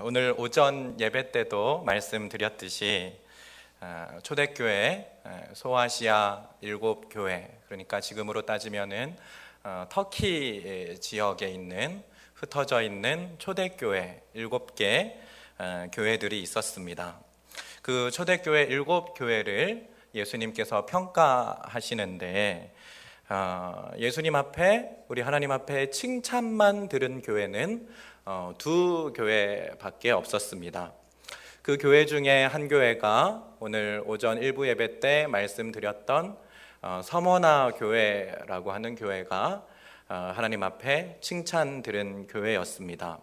오늘 오전 예배 때도 말씀드렸듯이 초대교회 소아시아 7교회, 그러니까 지금으로 따지면은 터키 지역에 있는 흩어져 있는 초대교회 7개 교회들이 있었습니다. 그 초대교회 7교회를 예수님께서 평가하시는데 예수님 앞에, 우리 하나님 앞에 칭찬만 들은 교회는 2교회밖에 없었습니다. 그 교회 중에 한 교회가 오늘 오전 일부 예배 때 말씀드렸던 서머나 교회라고 하는 교회가 하나님 앞에 칭찬 들은 교회였습니다.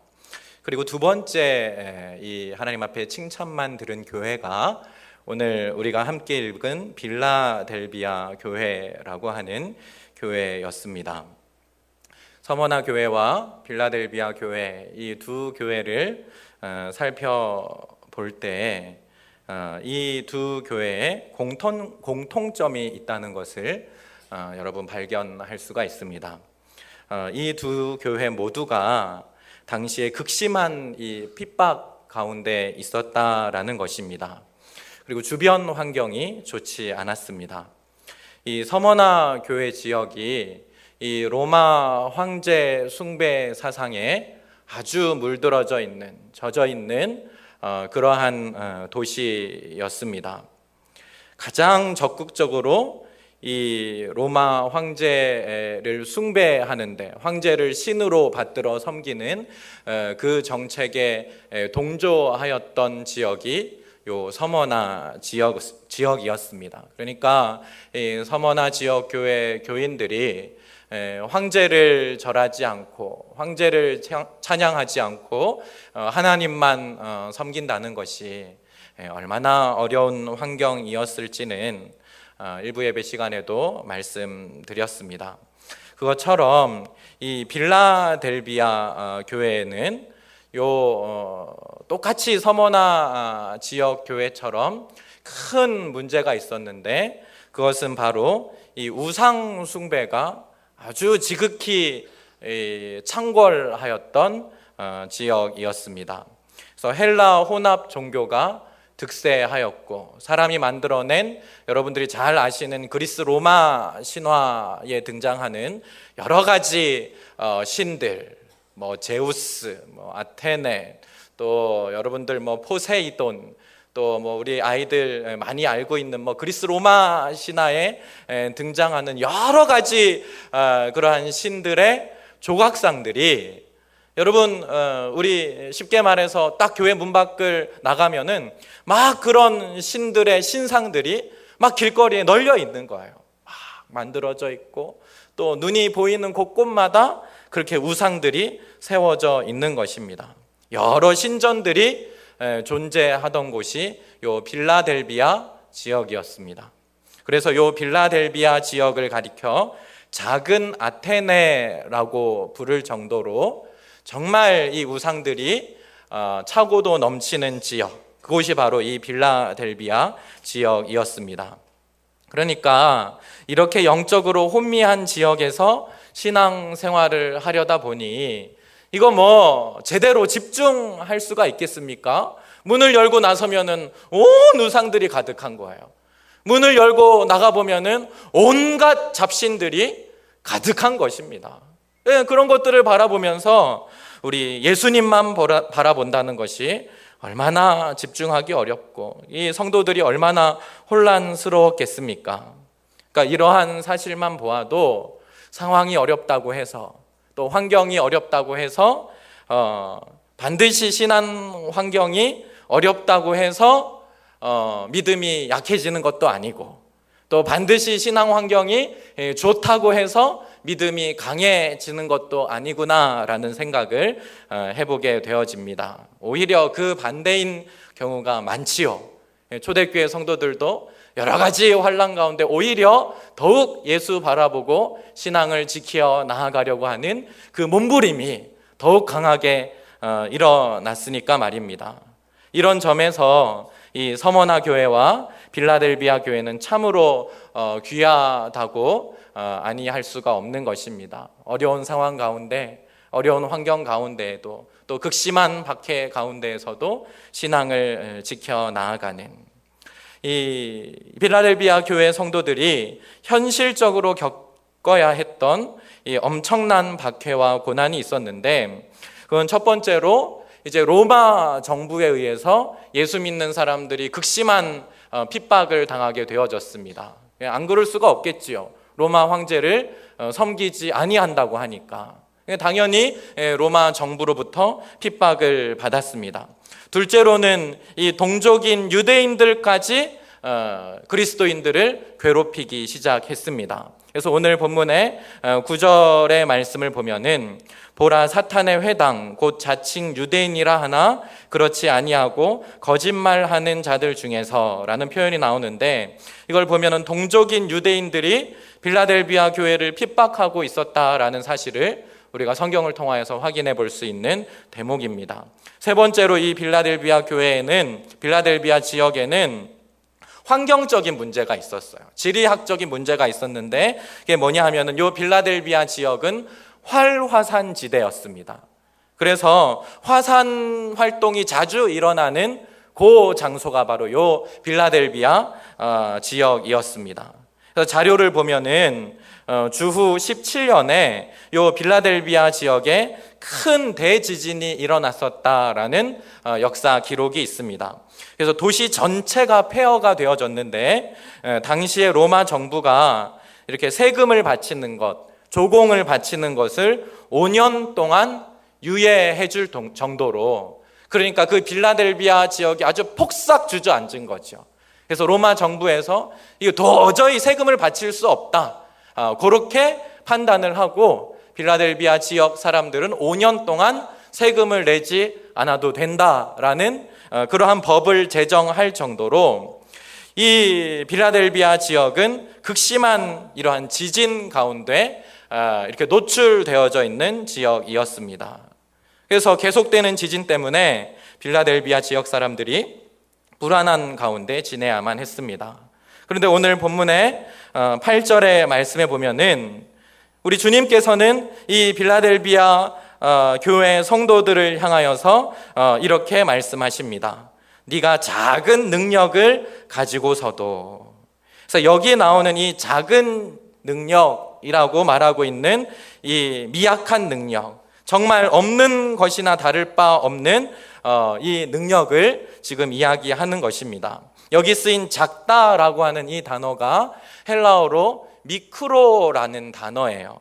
그리고 두 번째 이 하나님 앞에 칭찬만 들은 교회가 오늘 우리가 함께 읽은 빌라델비아 교회라고 하는 교회였습니다. 서머나 교회와 빌라델비아 교회, 이 두 교회를 살펴볼 때 이 두 교회에 공통점이 있다는 것을 여러분 발견할 수가 있습니다. 이 두 교회 모두가 당시에 극심한 이 핍박 가운데 있었다라는 것입니다. 그리고 주변 환경이 좋지 않았습니다. 이 서머나 교회 지역이 이 로마 황제 숭배 사상에 아주 물들어져 있는, 젖어 있는 그러한 도시였습니다. 가장 적극적으로 이 로마 황제를 숭배하는데, 황제를 신으로 받들어 섬기는 그 정책에 동조하였던 지역이 요 서머나 지역이었습니다. 그러니까 이 서머나 지역 교회 교인들이 황제를 절하지 않고, 황제를 찬양하지 않고 하나님만 섬긴다는 것이 얼마나 어려운 환경이었을지는 일부 예배 시간에도 말씀드렸습니다. 그것처럼 이 빌라델비아 교회는 똑같이 서머나 지역 교회처럼 큰 문제가 있었는데, 그것은 바로 이 우상 숭배가 아주 지극히 창궐하였던 지역이었습니다. 그래서 헬라 혼합 종교가 득세하였고, 사람이 만들어낸, 여러분들이 잘 아시는 그리스 로마 신화에 등장하는 여러 가지 신들, 뭐 제우스, 뭐 아테네, 또 여러분들 뭐 포세이돈, 또 뭐 우리 아이들 많이 알고 있는 뭐 그리스 로마 신화에 등장하는 여러 가지 그러한 신들의 조각상들이, 여러분 우리 쉽게 말해서 딱 교회 문 밖을 나가면은 막 그런 신들의 신상들이 막 길거리에 널려 있는 거예요. 막 만들어져 있고, 또 눈이 보이는 곳곳마다 그렇게 우상들이 세워져 있는 것입니다. 여러 신전들이 존재하던 곳이 요 빌라델비아 지역이었습니다. 그래서 요 빌라델비아 지역을 가리켜 작은 아테네라고 부를 정도로 정말 이 우상들이 차고도 넘치는 지역, 그곳이 바로 이 빌라델비아 지역이었습니다. 그러니까 이렇게 영적으로 혼미한 지역에서 신앙생활을 하려다 보니 이거 뭐 제대로 집중할 수가 있겠습니까? 문을 열고 나서면은 온 우상들이 가득한 거예요. 문을 열고 나가보면은 온갖 잡신들이 가득한 것입니다. 그런 것들을 바라보면서 우리 예수님만 바라본다는 것이 얼마나 집중하기 어렵고, 이 성도들이 얼마나 혼란스러웠겠습니까? 그러니까 이러한 사실만 보아도 상황이 어렵다고 해서, 또 환경이 어렵다고 해서 반드시 신앙 환경이 어렵다고 해서 믿음이 약해지는 것도 아니고, 또 반드시 신앙 환경이 좋다고 해서 믿음이 강해지는 것도 아니구나라는 생각을 해보게 되어집니다. 오히려 그 반대인 경우가 많지요. 초대교회 성도들도 여러 가지 환난 가운데 오히려 더욱 예수 바라보고 신앙을 지켜 나아가려고 하는 그 몸부림이 더욱 강하게 일어났으니까 말입니다. 이런 점에서 이 서머나 교회와 빌라델비아 교회는 참으로 귀하다고 아니할 수가 없는 것입니다. 어려운 상황 가운데 어려운 환경 가운데에도 또 극심한 박해 가운데에서도 신앙을 지켜 나아가는 이 필라델비아 교회 성도들이 현실적으로 겪어야 했던 이 엄청난 박해와 고난이 있었는데, 그건 첫 번째로 이제 로마 정부에 의해서 예수 믿는 사람들이 극심한 핍박을 당하게 되어졌습니다. 안 그럴 수가 없겠지요. 로마 황제를 섬기지 아니한다고 하니까 당연히 로마 정부로부터 핍박을 받았습니다. 둘째로는 이 동족인 유대인들까지 그리스도인들을 괴롭히기 시작했습니다. 그래서 오늘 본문의 9절의 말씀을 보면은 보라 사탄의 회당 곧 자칭 유대인이라 하나 그렇지 아니하고 거짓말하는 자들 중에서라는 표현이 나오는데, 이걸 보면은 동족인 유대인들이 빌라델비아 교회를 핍박하고 있었다라는 사실을 우리가 성경을 통하여서 확인해 볼 수 있는 대목입니다. 세 번째로 이 빌라델비아 지역에는 환경적인 문제가 있었어요. 지리학적인 문제가 있었는데, 그게 뭐냐 하면은 요 빌라델비아 지역은 활화산 지대였습니다. 그래서 화산 활동이 자주 일어나는 그 장소가 바로 요 빌라델비아 지역이었습니다. 그래서 자료를 보면은 주후 17년에 요 빌라델비아 지역에 큰 대지진이 일어났었다라는 역사 기록이 있습니다. 그래서 도시 전체가 폐허가 되어졌는데, 당시에 로마 정부가 이렇게 세금을 바치는 것, 조공을 바치는 것을 5년 동안 유예해 줄 정도로, 그러니까 그 빌라델비아 지역이 아주 폭삭 주저앉은 거죠. 그래서 로마 정부에서 이거 도저히 세금을 바칠 수 없다, 그렇게 판단을 하고 빌라델비아 지역 사람들은 5년 동안 세금을 내지 않아도 된다라는 그러한 법을 제정할 정도로 이 빌라델비아 지역은 극심한 이러한 지진 가운데 이렇게 노출되어져 있는 지역이었습니다. 그래서 계속되는 지진 때문에 빌라델비아 지역 사람들이 불안한 가운데 지내야만 했습니다. 그런데 오늘 본문의 8절의 말씀에 보면은 우리 주님께서는 이 빌라델비아 교회 성도들을 향하여서 이렇게 말씀하십니다. 네가 작은 능력을 가지고서도. 그래서 여기 나오는 이 작은 능력이라고 말하고 있는 이 미약한 능력, 정말 없는 것이나 다를 바 없는 이 능력을 지금 이야기하는 것입니다. 여기 쓰인 작다라고 하는 이 단어가 헬라어로 미크로라는 단어예요.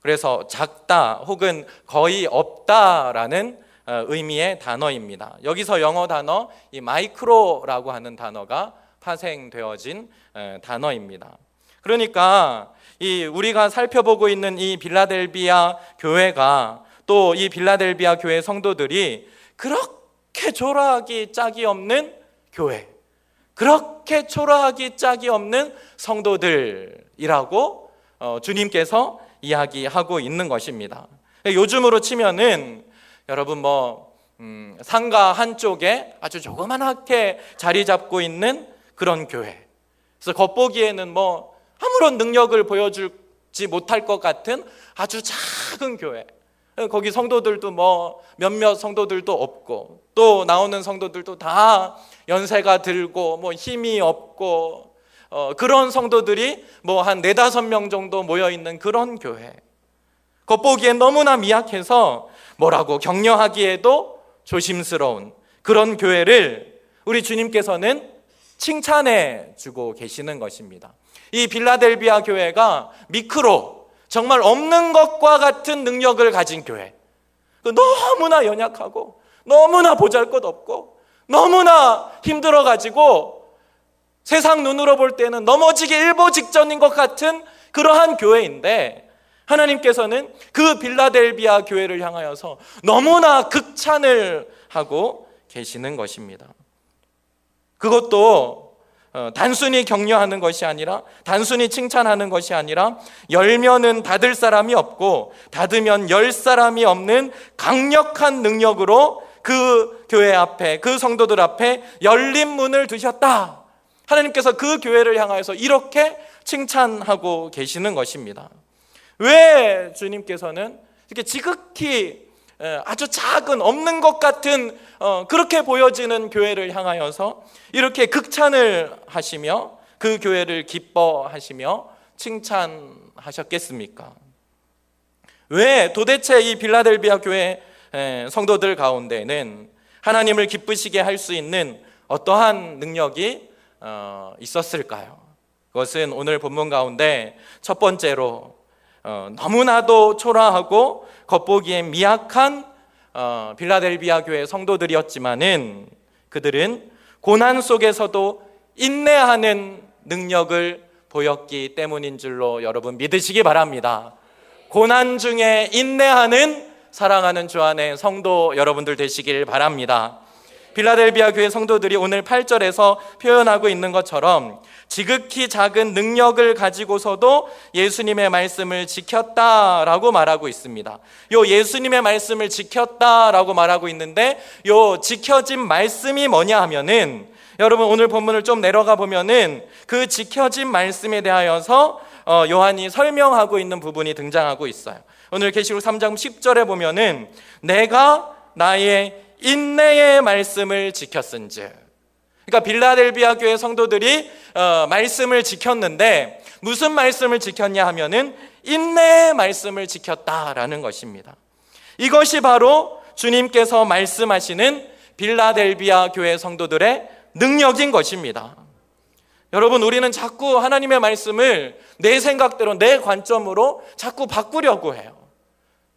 그래서 작다 혹은 거의 없다라는 의미의 단어입니다. 여기서 영어 단어 이 마이크로라고 하는 단어가 파생되어진 단어입니다. 그러니까 이 우리가 살펴보고 있는 이 빌라델비아 교회가, 또 이 빌라델비아 교회 성도들이 그렇게 초라하기 짝이 없는 교회, 그렇게 초라하기 짝이 없는 성도들이라고 주님께서 이야기하고 있는 것입니다. 요즘으로 치면은 여러분 상가 한쪽에 아주 조그만하게 자리 잡고 있는 그런 교회, 그래서 겉보기에는 아무런 능력을 보여주지 못할 것 같은 아주 작은 교회, 거기 성도들도 몇몇 성도들도 없고, 또 나오는 성도들도 다 연세가 들고 힘이 없고, 그런 성도들이 한 4-5명 정도 모여있는 그런 교회, 겉보기엔 너무나 미약해서 뭐라고 격려하기에도 조심스러운 그런 교회를 우리 주님께서는 칭찬해 주고 계시는 것입니다. 이 빌라델비아 교회가 미크로, 정말 없는 것과 같은 능력을 가진 교회, 너무나 연약하고 너무나 보잘것없고 너무나 힘들어가지고 세상 눈으로 볼 때는 넘어지기 일보 직전인 것 같은 그러한 교회인데, 하나님께서는 그 빌라델비아 교회를 향하여서 너무나 극찬을 하고 계시는 것입니다. 그것도 단순히 격려하는 것이 아니라, 단순히 칭찬하는 것이 아니라, 열면은 닫을 사람이 없고 닫으면 열 사람이 없는 강력한 능력으로 그 교회 앞에, 그 성도들 앞에 열린 문을 두셨다. 하나님께서 그 교회를 향하여서 이렇게 칭찬하고 계시는 것입니다. 왜 주님께서는 이렇게 지극히 아주 작은 없는 것 같은 그렇게 보여지는 교회를 향하여서 이렇게 극찬을 하시며 그 교회를 기뻐하시며 칭찬하셨겠습니까? 왜 도대체 이 빌라델비아 교회 성도들 가운데는 하나님을 기쁘시게 할 수 있는 어떠한 능력이 있었을까요? 그것은 오늘 본문 가운데 첫 번째로 너무나도 초라하고 겉보기에 미약한 빌라델비아 교회 성도들이었지만은 그들은 고난 속에서도 인내하는 능력을 보였기 때문인 줄로 여러분 믿으시기 바랍니다. 고난 중에 인내하는 사랑하는 주 안의 성도 여러분들 되시길 바랍니다. 빌라델비아 교회 성도들이 오늘 8절에서 표현하고 있는 것처럼 지극히 작은 능력을 가지고서도 예수님의 말씀을 지켰다라고 말하고 있습니다. 요 예수님의 말씀을 지켰다라고 말하고 있는데 요 지켜진 말씀이 뭐냐 하면은 여러분 오늘 본문을 좀 내려가 보면은 그 지켜진 말씀에 대하여서 요한이 설명하고 있는 부분이 등장하고 있어요. 오늘 계시록 3장 10절에 보면은 내가 나의 인내의 말씀을 지켰은즉, 그러니까 빌라델비아 교회 성도들이 말씀을 지켰는데 무슨 말씀을 지켰냐 하면은 인내의 말씀을 지켰다라는 것입니다. 이것이 바로 주님께서 말씀하시는 빌라델비아 교회 성도들의 능력인 것입니다. 여러분, 우리는 자꾸 하나님의 말씀을 내 생각대로 내 관점으로 자꾸 바꾸려고 해요.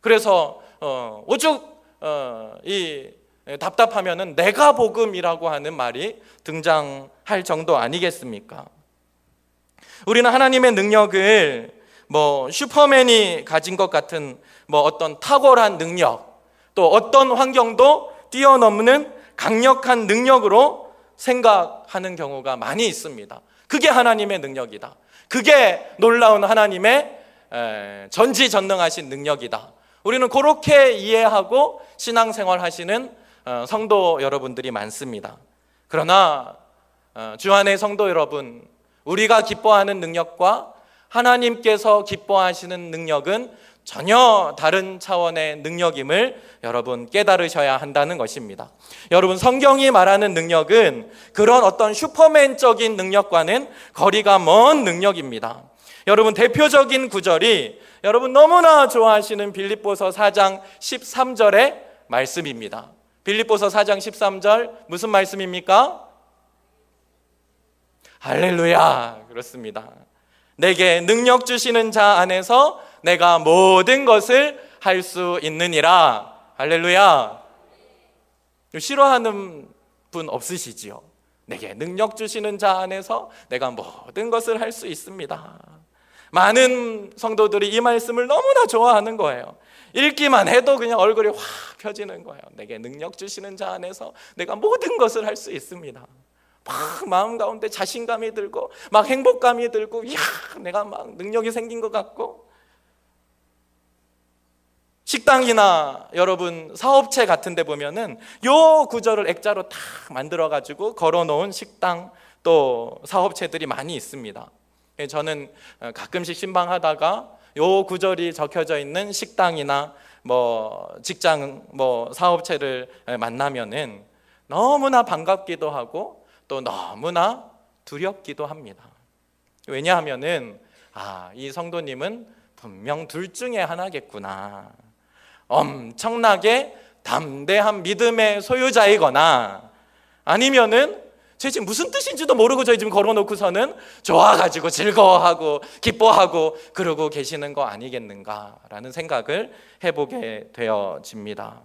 그래서 오죽 답답하면은 내가 복음이라고 하는 말이 등장할 정도 아니겠습니까? 우리는 하나님의 능력을 슈퍼맨이 가진 것 같은 어떤 탁월한 능력, 또 어떤 환경도 뛰어넘는 강력한 능력으로 생각하는 경우가 많이 있습니다. 그게 하나님의 능력이다. 그게 놀라운 하나님의 전지전능하신 능력이다. 우리는 그렇게 이해하고 신앙생활 하시는 성도 여러분들이 많습니다. 그러나 주 안의 성도 여러분, 우리가 기뻐하는 능력과 하나님께서 기뻐하시는 능력은 전혀 다른 차원의 능력임을 여러분 깨달으셔야 한다는 것입니다. 여러분, 성경이 말하는 능력은 그런 어떤 슈퍼맨적인 능력과는 거리가 먼 능력입니다. 여러분, 대표적인 구절이 여러분 너무나 좋아하시는 빌립보서 4장 13절의 말씀입니다. 빌립보서 4장 13절 무슨 말씀입니까? 할렐루야, 그렇습니다. 내게 능력 주시는 자 안에서 내가 모든 것을 할 수 있느니라. 할렐루야. 싫어하는 분 없으시지요? 내게 능력 주시는 자 안에서 내가 모든 것을 할 수 있습니다. 많은 성도들이 이 말씀을 너무나 좋아하는 거예요. 읽기만 해도 그냥 얼굴이 확 펴지는 거예요. 내게 능력 주시는 자 안에서 내가 모든 것을 할 수 있습니다. 막 마음 가운데 자신감이 들고 막 행복감이 들고, 이야, 내가 막 능력이 생긴 것 같고. 식당이나 여러분 사업체 같은 데 보면은 요 구절을 액자로 딱 만들어 가지고 걸어 놓은 식당 또 사업체들이 많이 있습니다. 저는 가끔씩 신방하다가 요 구절이 적혀져 있는 식당이나 직장 사업체를 만나면은 너무나 반갑기도 하고 또 너무나 두렵기도 합니다. 왜냐하면은 이 성도님은 분명 둘 중에 하나겠구나. 엄청나게 담대한 믿음의 소유자이거나 아니면은 쟤 지금 무슨 뜻인지도 모르고 저희 지금 걸어놓고서는 좋아가지고 즐거워하고 기뻐하고 그러고 계시는 거 아니겠는가라는 생각을 해보게 되어집니다.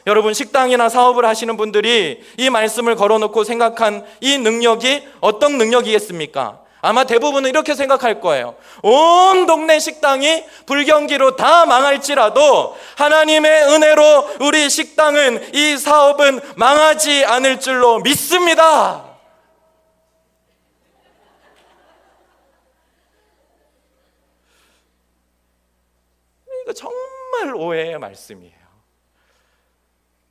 여러분, 식당이나 사업을 하시는 분들이 이 말씀을 걸어놓고 생각한 이 능력이 어떤 능력이겠습니까? 아마 대부분은 이렇게 생각할 거예요. 온 동네 식당이 불경기로 다 망할지라도 하나님의 은혜로 우리 식당은, 이 사업은 망하지 않을 줄로 믿습니다. 이거 정말 오해의 말씀이에요.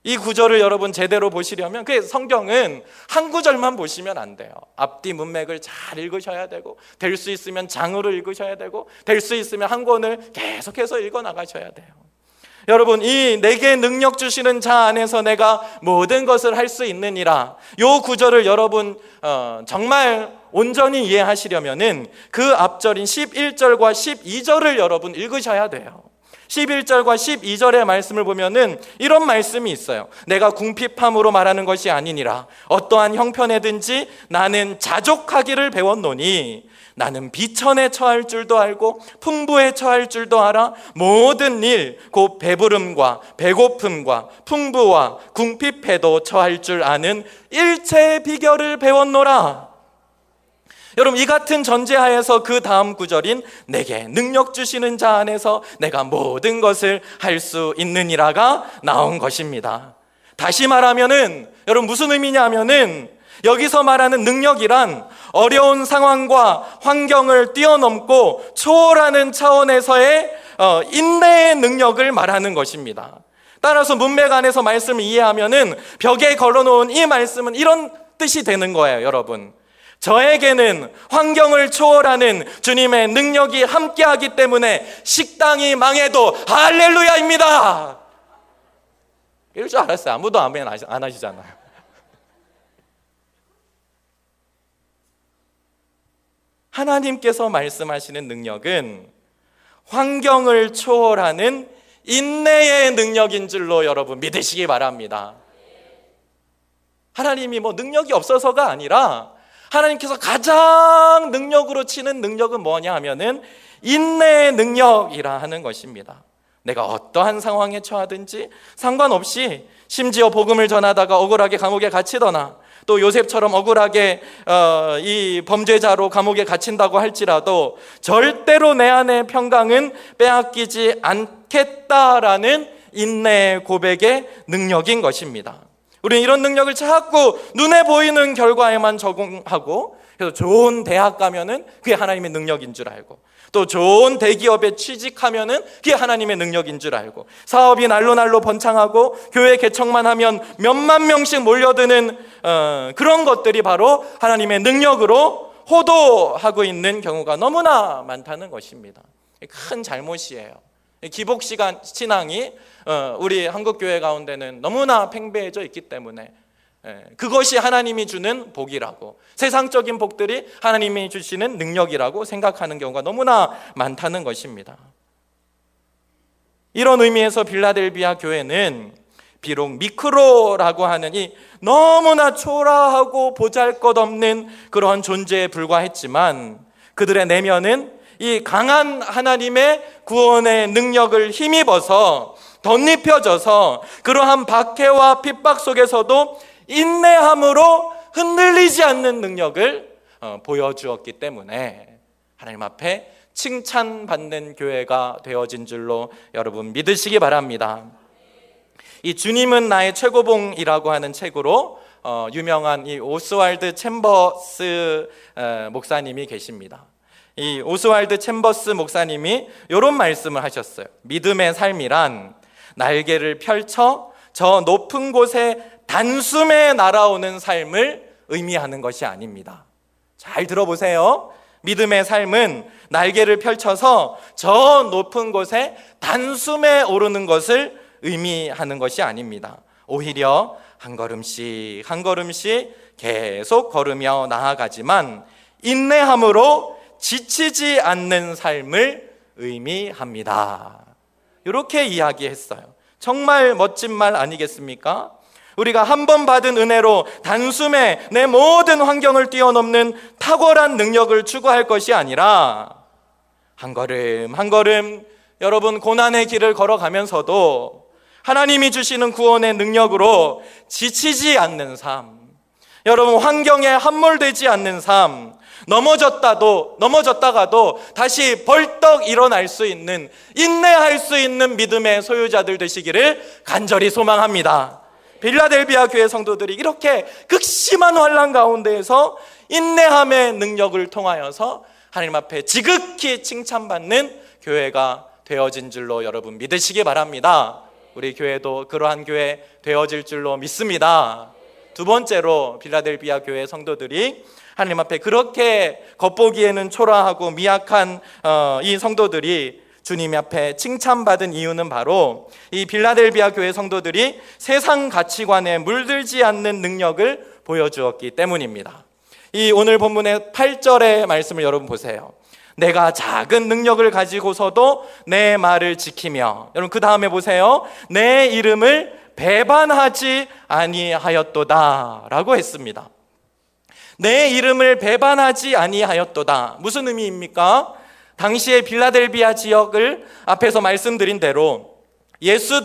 이 구절을 여러분 제대로 보시려면 성경은 한 구절만 보시면 안 돼요. 앞뒤 문맥을 잘 읽으셔야 되고, 될 수 있으면 장으로 읽으셔야 되고, 될 수 있으면 한 권을 계속해서 읽어 나가셔야 돼요. 여러분, 이 내게 능력 주시는 자 안에서 내가 모든 것을 할 수 있느니라, 요 구절을 여러분 정말 온전히 이해하시려면은 그 앞절인 11절과 12절을 여러분 읽으셔야 돼요. 11절과 12절의 말씀을 보면은 이런 말씀이 있어요. 내가 궁핍함으로 말하는 것이 아니니라. 어떠한 형편에든지 나는 자족하기를 배웠노니 나는 비천에 처할 줄도 알고 풍부에 처할 줄도 알아. 모든 일 곧 배부름과 배고픔과 풍부와 궁핍해도 처할 줄 아는 일체의 비결을 배웠노라. 여러분, 이 같은 전제하에서 그 다음 구절인 내게 능력 주시는 자 안에서 내가 모든 것을 할 수 있느니라가 나온 것입니다. 다시 말하면은 여러분 무슨 의미냐면은 여기서 말하는 능력이란 어려운 상황과 환경을 뛰어넘고 초월하는 차원에서의 인내의 능력을 말하는 것입니다. 따라서 문맥 안에서 말씀을 이해하면은 벽에 걸어놓은 이 말씀은 이런 뜻이 되는 거예요. 여러분, 저에게는 환경을 초월하는 주님의 능력이 함께하기 때문에 식당이 망해도 할렐루야입니다. 이럴 줄 알았어요. 아무도 아멘 안 하시잖아요. 하나님께서 말씀하시는 능력은 환경을 초월하는 인내의 능력인 줄로 여러분 믿으시기 바랍니다. 하나님이 능력이 없어서가 아니라 하나님께서 가장 능력으로 치는 능력은 뭐냐 하면은 인내의 능력이라 하는 것입니다. 내가 어떠한 상황에 처하든지 상관없이, 심지어 복음을 전하다가 억울하게 감옥에 갇히거나 또 요셉처럼 억울하게 이 범죄자로 감옥에 갇힌다고 할지라도 절대로 내 안의 평강은 빼앗기지 않겠다라는 인내의 고백의 능력인 것입니다. 우리는 이런 능력을 자꾸 눈에 보이는 결과에만 적용하고, 그래서 좋은 대학 가면은 그게 하나님의 능력인 줄 알고, 또 좋은 대기업에 취직하면은 그게 하나님의 능력인 줄 알고, 사업이 날로 번창하고 교회 개척만 하면 몇만 명씩 몰려드는 그런 것들이 바로 하나님의 능력으로 호도하고 있는 경우가 너무나 많다는 것입니다. 큰 잘못이에요. 기복시간 신앙이 우리 한국교회 가운데는 너무나 팽배해져 있기 때문에 그것이 하나님이 주는 복이라고, 세상적인 복들이 하나님이 주시는 능력이라고 생각하는 경우가 너무나 많다는 것입니다. 이런 의미에서 빌라델비아 교회는 비록 미크로라고 하는 이 너무나 초라하고 보잘것없는 그러한 존재에 불과했지만 그들의 내면은 이 강한 하나님의 구원의 능력을 힘입어서 덧입혀져서 그러한 박해와 핍박 속에서도 인내함으로 흔들리지 않는 능력을 보여주었기 때문에 하나님 앞에 칭찬받는 교회가 되어진 줄로 여러분 믿으시기 바랍니다. 이 주님은 나의 최고봉이라고 하는 책으로 유명한 이 오스왈드 챔버스 목사님이 계십니다. 이 오스왈드 챔버스 목사님이 이런 말씀을 하셨어요. 믿음의 삶이란 날개를 펼쳐 저 높은 곳에 단숨에 날아오는 삶을 의미하는 것이 아닙니다. 잘 들어보세요. 믿음의 삶은 날개를 펼쳐서 저 높은 곳에 단숨에 오르는 것을 의미하는 것이 아닙니다. 오히려 한 걸음씩 한 걸음씩 계속 걸으며 나아가지만 인내함으로 지치지 않는 삶을 의미합니다. 이렇게 이야기했어요. 정말 멋진 말 아니겠습니까? 우리가 한 번 받은 은혜로 단숨에 내 모든 환경을 뛰어넘는 탁월한 능력을 추구할 것이 아니라 한 걸음 한 걸음 여러분 고난의 길을 걸어가면서도 하나님이 주시는 구원의 능력으로 지치지 않는 삶, 여러분 환경에 함몰되지 않는 삶, 넘어졌다가도 다시 벌떡 일어날 수 있는, 인내할 수 있는 믿음의 소유자들 되시기를 간절히 소망합니다. 빌라델비아 교회 성도들이 이렇게 극심한 환난 가운데에서 인내함의 능력을 통하여서 하나님 앞에 지극히 칭찬받는 교회가 되어진 줄로 여러분 믿으시기 바랍니다. 우리 교회도 그러한 교회 되어질 줄로 믿습니다. 두 번째로 빌라델비아 교회 성도들이 하나님 앞에 그렇게 겉보기에는 초라하고 미약한 이 성도들이 주님 앞에 칭찬받은 이유는 바로 이 빌라델비아 교회 성도들이 세상 가치관에 물들지 않는 능력을 보여주었기 때문입니다. 이 오늘 본문의 8절의 말씀을 여러분 보세요. 내가 작은 능력을 가지고서도 내 말을 지키며, 여러분 그 다음에 보세요. 내 이름을 배반하지 아니하였도다 라고 했습니다. 내 이름을 배반하지 아니하였도다. 무슨 의미입니까? 당시의 빌라델비아 지역을 앞에서 말씀드린 대로 예수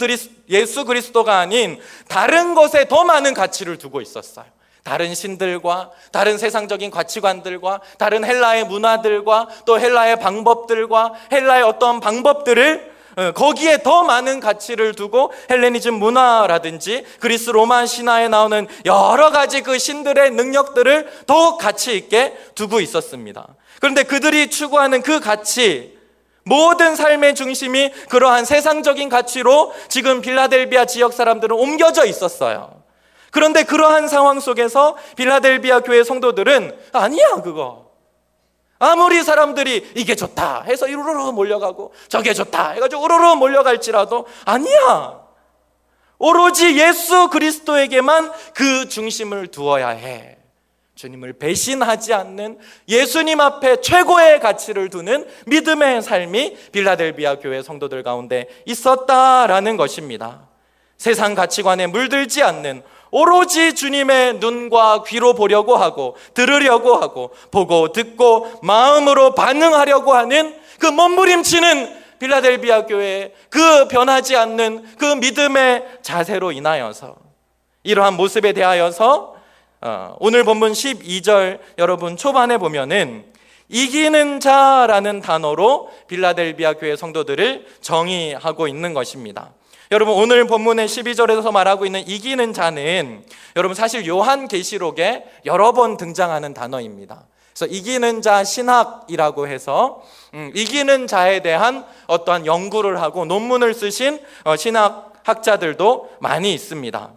그리스도가 아닌 다른 것에 더 많은 가치를 두고 있었어요. 다른 신들과 다른 세상적인 가치관들과 다른 헬라의 문화들과 또 헬라의 방법들과 헬라의 어떤 방법들을 거기에 더 많은 가치를 두고 헬레니즘 문화라든지 그리스 로마 신화에 나오는 여러 가지 그 신들의 능력들을 더욱 가치 있게 두고 있었습니다. 그런데 그들이 추구하는 그 가치, 모든 삶의 중심이 그러한 세상적인 가치로 지금 빌라델비아 지역 사람들은 옮겨져 있었어요. 그런데 그러한 상황 속에서 빌라델비아 교회 성도들은 아니야 그거. 아무리 사람들이 이게 좋다 해서 우르르 몰려가고 저게 좋다 해가지고 우르르 몰려갈지라도 아니야. 오로지 예수 그리스도에게만 그 중심을 두어야 해. 주님을 배신하지 않는 예수님 앞에 최고의 가치를 두는 믿음의 삶이 빌라델비아 교회 성도들 가운데 있었다라는 것입니다. 세상 가치관에 물들지 않는 오로지 주님의 눈과 귀로 보려고 하고 들으려고 하고 보고 듣고 마음으로 반응하려고 하는 그 몸부림치는 빌라델비아 교회의 그 변하지 않는 그 믿음의 자세로 인하여서 이러한 모습에 대하여서 오늘 본문 12절 여러분 초반에 보면은 이기는 자라는 단어로 빌라델비아 교회 성도들을 정의하고 있는 것입니다. 여러분 오늘 본문의 12절에서 말하고 있는 이기는 자는 여러분 사실 요한계시록에 여러 번 등장하는 단어입니다. 그래서 이기는 자 신학이라고 해서 이기는 자에 대한 어떠한 연구를 하고 논문을 쓰신 신학학자들도 많이 있습니다.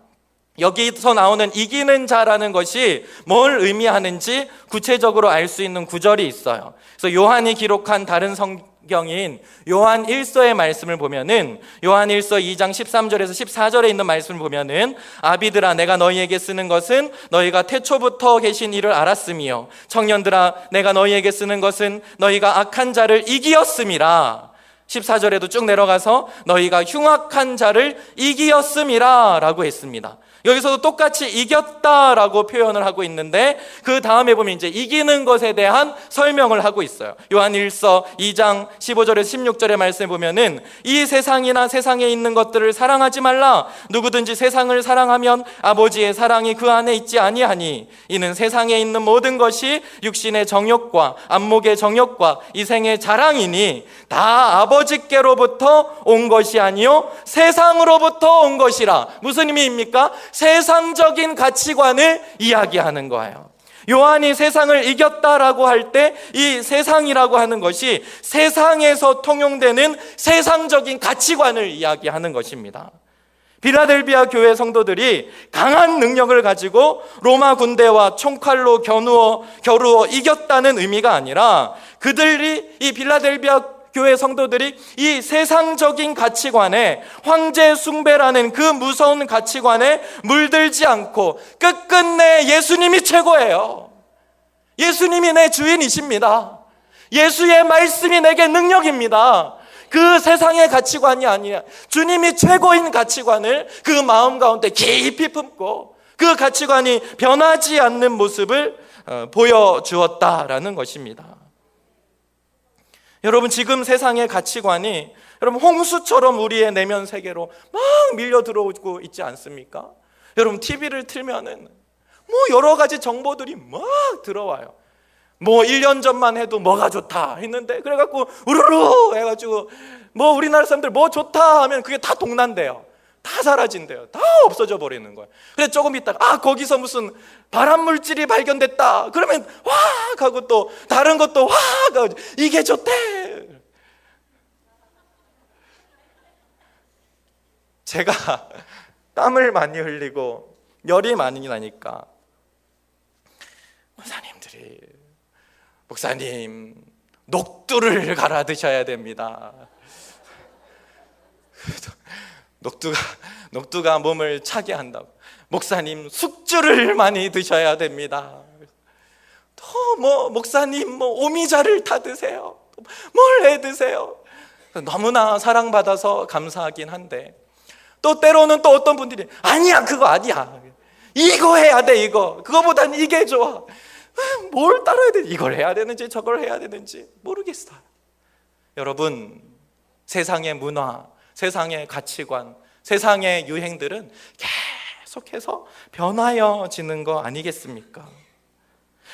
여기서 나오는 이기는 자라는 것이 뭘 의미하는지 구체적으로 알 수 있는 구절이 있어요. 그래서 요한이 기록한 다른 성경인 요한 1서의 말씀을 보면은 요한 1서 2장 13절에서 14절에 있는 말씀을 보면은 아비들아 내가 너희에게 쓰는 것은 너희가 태초부터 계신 이를 알았으며 청년들아 내가 너희에게 쓰는 것은 너희가 악한 자를 이기었음이라. 14절에도 쭉 내려가서 너희가 흉악한 자를 이기었음이라 라고 했습니다. 여기서도 똑같이 이겼다라고 표현을 하고 있는데 그 다음에 보면 이제 이기는 것에 대한 설명을 하고 있어요. 요한 1서 2장 15절에서 16절의 말씀에 보면은 이 세상이나 세상에 있는 것들을 사랑하지 말라. 누구든지 세상을 사랑하면 아버지의 사랑이 그 안에 있지 아니하니 이는 세상에 있는 모든 것이 육신의 정욕과 안목의 정욕과 이생의 자랑이니 다 아버지께로부터 온 것이 아니요 세상으로부터 온 것이라. 무슨 의미입니까? 세상적인 가치관을 이야기하는 거예요. 요한이 세상을 이겼다라고 할 때 이 세상이라고 하는 것이 세상에서 통용되는 세상적인 가치관을 이야기하는 것입니다. 빌라델비아 교회 성도들이 강한 능력을 가지고 로마 군대와 총칼로 겨루어 이겼다는 의미가 아니라 그들이 이 빌라델비아 교회 성도들이 이 세상적인 가치관에 황제 숭배라는 그 무서운 가치관에 물들지 않고 끝끝내 예수님이 최고예요. 예수님이 내 주인이십니다. 예수의 말씀이 내게 능력입니다. 그 세상의 가치관이 아니라 주님이 최고인 가치관을 그 마음 가운데 깊이 품고 그 가치관이 변하지 않는 모습을 보여주었다라는 것입니다. 여러분 지금 세상의 가치관이 여러분 홍수처럼 우리의 내면 세계로 막 밀려 들어오고 있지 않습니까? 여러분 TV를 틀면은 뭐 여러 가지 정보들이 막 들어와요. 뭐 1년 전만 해도 뭐가 좋다 했는데 그래갖고 우르르 해가지고 뭐 우리나라 사람들 뭐 좋다 하면 그게 다 동난대요. 다 사라진대요. 다 없어져 버리는 거예요. 그래서 조금 있다가 거기서 무슨 발암물질이 발견됐다 그러면 확 하고 또 다른 것도 확 하고 이게 좋대. 제가 땀을 많이 흘리고 열이 많이 나니까 목사님 녹두를 갈아 드셔야 됩니다. 녹두가 몸을 차게 한다고. 목사님, 숙주를 많이 드셔야 됩니다. 또 목사님 오미자를 타 드세요. 뭘 해 드세요. 너무나 사랑받아서 감사하긴 한데, 또 때로는 또 어떤 분들이 아니야, 그거 아니야, 이거 해야 돼, 그거보단 이게 좋아. 뭘 따라야 돼? 이걸 해야 되는지 저걸 해야 되는지 모르겠어요. 여러분, 세상의 문화, 세상의 가치관, 세상의 유행들은 계속해서 변하여지는 거 아니겠습니까?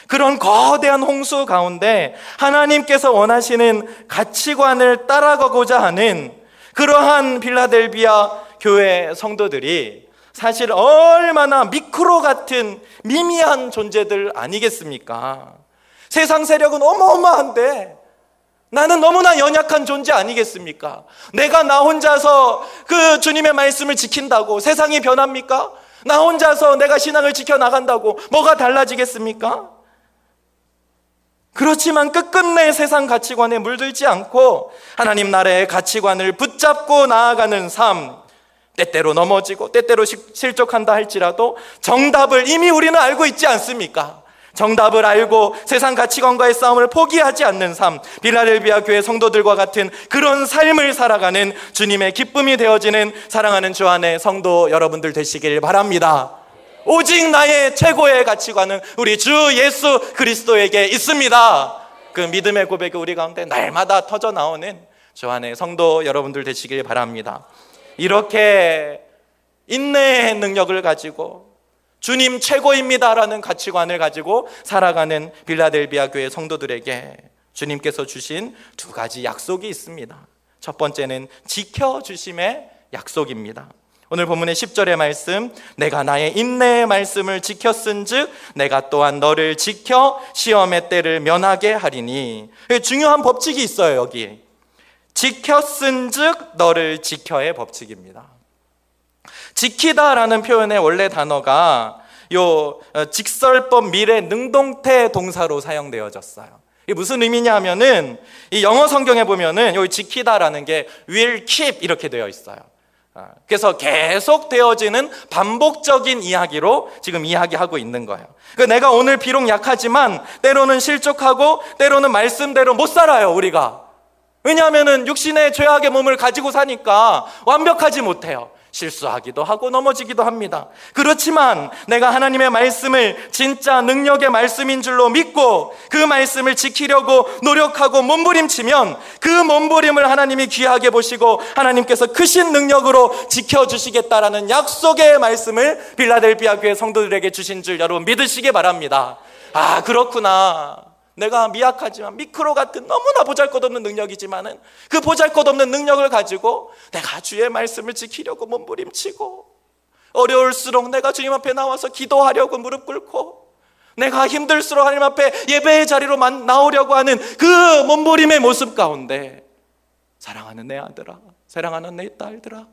그런 거대한 홍수 가운데 하나님께서 원하시는 가치관을 따라가고자 하는 그러한 빌라델비아 교회 성도들이 사실 얼마나 미크로 같은 미미한 존재들 아니겠습니까? 세상 세력은 어마어마한데 나는 너무나 연약한 존재 아니겠습니까? 내가 나 혼자서 그 주님의 말씀을 지킨다고 세상이 변합니까? 나 혼자서 내가 신앙을 지켜나간다고 뭐가 달라지겠습니까? 그렇지만 끝끝내 세상 가치관에 물들지 않고 하나님 나라의 가치관을 붙잡고 나아가는 삶, 때때로 넘어지고 때때로 실족한다 할지라도 정답을 이미 우리는 알고 있지 않습니까? 정답을 알고 세상 가치관과의 싸움을 포기하지 않는 삶, 빌라델비아 교회 성도들과 같은 그런 삶을 살아가는 주님의 기쁨이 되어지는 사랑하는 주 안의 성도 여러분들 되시길 바랍니다. 오직 나의 최고의 가치관은 우리 주 예수 그리스도에게 있습니다. 그 믿음의 고백이 우리 가운데 날마다 터져 나오는 주 안의 성도 여러분들 되시길 바랍니다. 이렇게 인내의 능력을 가지고 주님 최고입니다라는 가치관을 가지고 살아가는 빌라델비아 교회 성도들에게 주님께서 주신 두 가지 약속이 있습니다. 첫 번째는 지켜주심의 약속입니다. 오늘 본문의 10절의 말씀, 내가 나의 인내의 말씀을 지켰은즉 내가 또한 너를 지켜 시험의 때를 면하게 하리니. 중요한 법칙이 있어요. 여기 지켰은즉 너를 지켜의 법칙입니다. 지키다라는 표현의 원래 단어가 직설법 미래 능동태 동사로 사용되어졌어요. 이게 무슨 의미냐 하면은 이 영어 성경에 보면은 여기 지키다라는 게 will keep 이렇게 되어 있어요. 그래서 계속 되어지는 반복적인 이야기로 지금 이야기하고 있는 거예요. 내가 오늘 비록 약하지만 때로는 실족하고 때로는 말씀대로 못 살아요, 우리가. 왜냐하면 육신의 죄악의 몸을 가지고 사니까 완벽하지 못해요. 실수하기도 하고 넘어지기도 합니다. 그렇지만 내가 하나님의 말씀을 진짜 능력의 말씀인 줄로 믿고 그 말씀을 지키려고 노력하고 몸부림치면 그 몸부림을 하나님이 귀하게 보시고 하나님께서 크신 능력으로 지켜주시겠다라는 약속의 말씀을 빌라델비아 교회 성도들에게 주신 줄 여러분 믿으시기 바랍니다. 아, 그렇구나. 내가 미약하지만 미크로 같은 너무나 보잘것없는 능력이지만은 그 보잘것없는 능력을 가지고 내가 주의 말씀을 지키려고 몸부림치고 어려울수록 내가 주님 앞에 나와서 기도하려고 무릎 꿇고 내가 힘들수록 하나님 앞에 예배의 자리로 나오려고 하는 그 몸부림의 모습 가운데 사랑하는 내 아들아, 사랑하는 내 딸들아,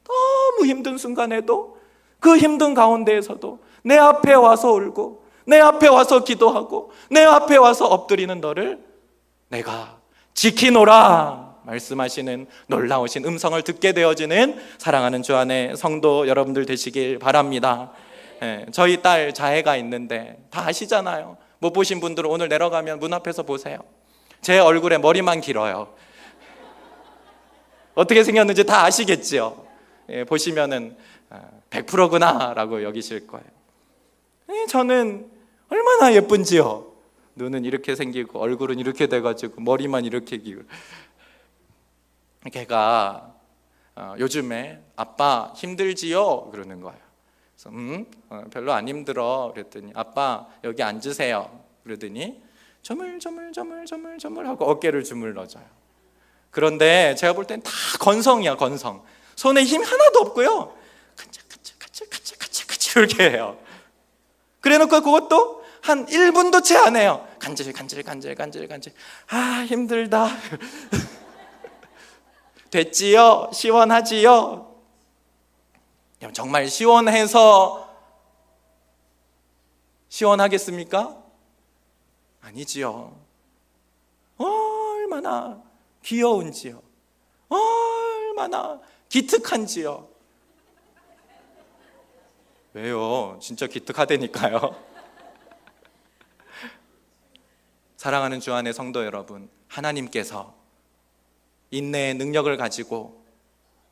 너무 힘든 순간에도 그 힘든 가운데에서도 내 앞에 와서 울고 내 앞에 와서 기도하고 내 앞에 와서 엎드리는 너를 내가 지키노라 말씀하시는 놀라우신 음성을 듣게 되어지는 사랑하는 주 안의 성도 여러분들 되시길 바랍니다. 저희 딸 자혜가 있는데 다 아시잖아요. 못 보신 분들은 오늘 내려가면 문 앞에서 보세요. 제 얼굴에 머리만 길어요. 어떻게 생겼는지 다 아시겠지요. 보시면은 100%구나 라고 여기실 거예요. 저는 얼마나 예쁜지요. 눈은 이렇게 생기고 얼굴은 이렇게 돼가지고 머리만 이렇게 기고. 걔가 요즘에 아빠 힘들지요? 그러는 거예요. 그래서 별로 안 힘들어 그랬더니 아빠 여기 앉으세요. 그러더니 저물저물 하고 어깨를 주물러줘요. 그런데 제가 볼 땐 다 건성이야, 건성. 손에 힘 하나도 없고요. 간질 이렇게 해요. 그래놓고 그것도 한 1분도 채 안 해요. 간질. 아, 힘들다. 됐지요? 시원하지요? 정말 시원해서 시원하겠습니까? 아니지요. 얼마나 귀여운지요. 얼마나 기특한지요. 왜요? 진짜 기특하다니까요. 사랑하는 주 안의 성도 여러분, 하나님께서 인내의 능력을 가지고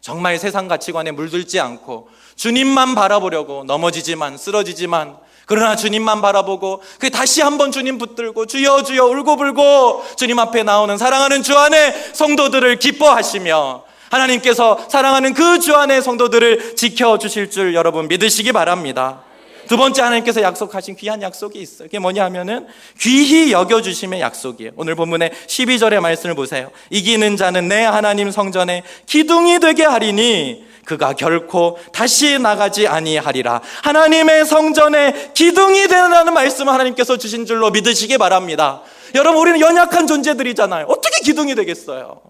정말 세상 가치관에 물들지 않고 주님만 바라보려고 넘어지지만 쓰러지지만 그러나 주님만 바라보고 그 다시 한번 주님 붙들고 주여 주여 울고불고 주님 앞에 나오는 사랑하는 주 안의 성도들을 기뻐하시며 하나님께서 사랑하는 그 주 안의 성도들을 지켜주실 줄 여러분 믿으시기 바랍니다. 두 번째, 하나님께서 약속하신 귀한 약속이 있어요. 그게 뭐냐 하면은 귀히 여겨주심의 약속이에요. 오늘 본문의 12절의 말씀을 보세요. 이기는 자는 내 하나님 성전에 기둥이 되게 하리니 그가 결코 다시 나가지 아니하리라. 하나님의 성전에 기둥이 되라는 말씀을 하나님께서 주신 줄로 믿으시기 바랍니다. 여러분, 우리는 연약한 존재들이잖아요. 어떻게 기둥이 되겠어요?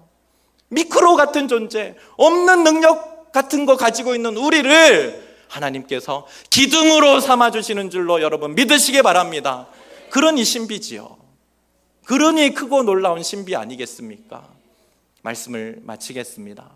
미크로 같은 존재, 없는 능력 같은 거 가지고 있는 우리를 하나님께서 기둥으로 삼아주시는 줄로 여러분 믿으시기 바랍니다. 그러니 신비지요. 그러니 크고 놀라운 신비 아니겠습니까? 말씀을 마치겠습니다.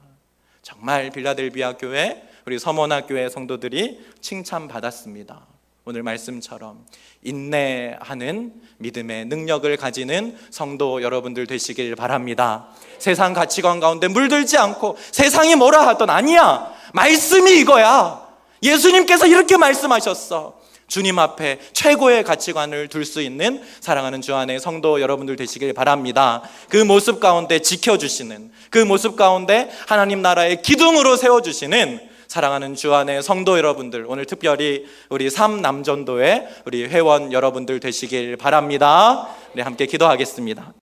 정말 빌라델비아 교회, 우리 서머나 교회 성도들이 칭찬받았습니다. 오늘 말씀처럼 인내하는 믿음의 능력을 가지는 성도 여러분들 되시길 바랍니다. 세상 가치관 가운데 물들지 않고 세상이 뭐라 하던 아니야, 말씀이 이거야. 예수님께서 이렇게 말씀하셨어. 주님 앞에 최고의 가치관을 둘 수 있는 사랑하는 주 안의 성도 여러분들 되시길 바랍니다. 그 모습 가운데 지켜주시는, 그 모습 가운데 하나님 나라의 기둥으로 세워주시는 사랑하는 주 안의 성도 여러분들, 오늘 특별히 우리 삼남전도의 우리 회원 여러분들 되시길 바랍니다. 네, 함께 기도하겠습니다.